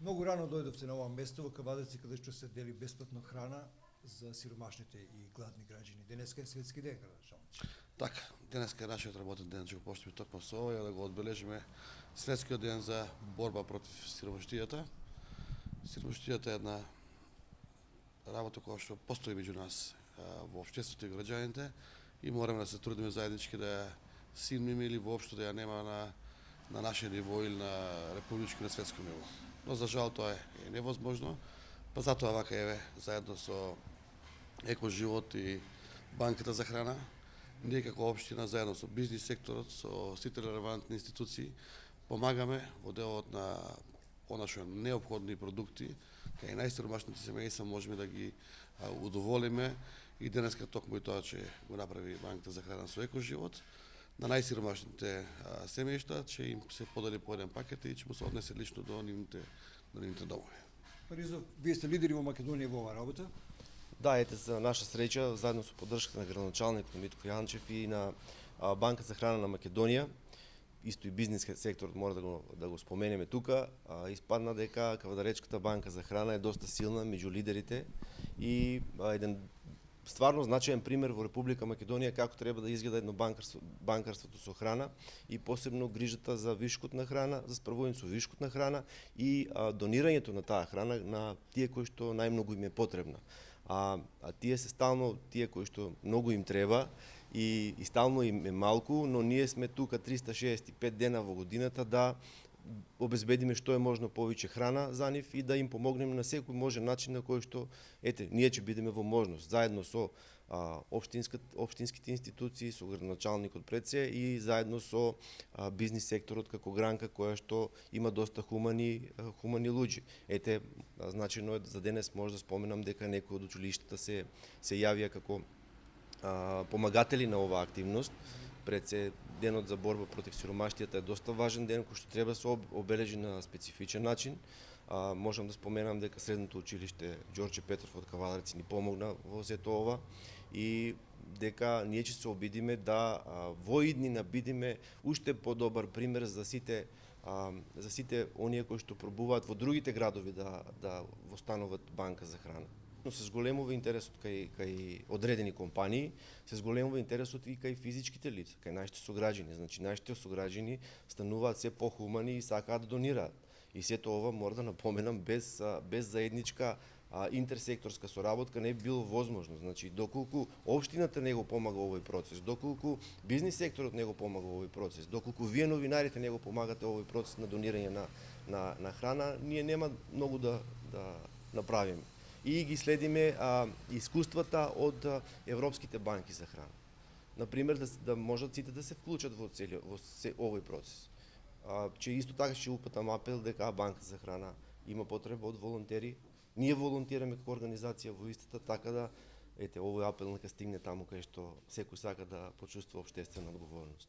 Многу рано дојдовте на ова место во Кавадаци, каде што се дели бесплатно храна за сиромашните и гладни граѓани. Денеска е светски ден, Шалмич. Така, денеска е нашиот работен ден, ќе го почнеме токму со ова, да го одбележиме светскиот ден за борба против сиромаштијата. Сиромаштијата е една работа која што постои меѓу нас во општеството и граѓаните и мораме да се трудиме заеднички да ја симниме или воопшто да ја нема на наше ниво или на републичко и на светско ниво. Но за жал тоа е невозможно, па затоа вака еве заедно со Еко живот и банката за храна, ние како општина заедно со бизнис секторот, со сите релевантни институции помагаме во делот на она што е неопходни продукти, кај најсиромашните семејства можеме да ги удоволиме и денеска токму и тоа ќе го направи банката за храна со Еко живот. На најсиромашните семејшта ќе им се подели по еден пакет и ќе му се однесе лично до нивните домови. Паризов, вие сте лидери во Македонија во оваа работа? Да, ете за наша среќа, заедно со поддршката на градоначалникот Митко Јанчев и на Банка за храна на Македонија, исто и бизнис секторот мора да го споменеме тука, испадна дека Кавадаречката банка за храна е доста силна меѓу лидерите и еден стварно значаен пример во Република Македонија како треба да изгледа едно банкарството со храна и посебно грижата за вишкот на храна, за справување со вишкот на храна и донирањето на таа храна на тие кои што најмногу им е потребна. А тие се стално тие кои што многу им треба и стално им е малку, но ние сме тука 365 дена во годината да обезбедиме што е можно повеќе храна за нив и да им помогнеме на секој можен начин на кој што ние ќе бидеме во можност заедно со општинските институции, со градоначалникот пред се и заедно со бизнис секторот како гранка која што има доста хумани луѓе. Значено е за денес може да споменам дека некои од училиштата се јавија како помагатели на оваа активност. Пред се денот за борба против сиромаштијата е доста важен ден кој што треба да се обележи на специфичен начин. Можам да споменам дека средното училиште Ѓорче Петров од Кавадарци ни помогна во сето ова и дека ние ќе се обидиме да во иднина бидиме уште подобар пример за сите оние кои што пробуваат во другите градови да востануват банка за храна. Но се зголемува интересот кај одредени компании, се зголемува интересот и кај физичките лица, кај нашите сограѓани. Значи, нашите сограѓани стануваат се похумани и сакаат да донираат. И сето ова, мора да напоменам, без заедничка интерсекторска соработка не би било возможно. Значи, доколку општината не го помага овој процес, доколку бизнис секторот не го помага овој процес, доколку вие новинарите не го помагате овој процес на донирање на храна, ние нема многу да направиме. И ги следиме искуствата од европските банки за храна. Например, да можат сите да се вклучат во овој процес. Че исто така ќе упатам апел дека банка за храна има потреба од волонтери. Ние волонтираме како организација во истата, така да овој апел нека стигне таму кај што секој сака да почувствува општествена одговорност.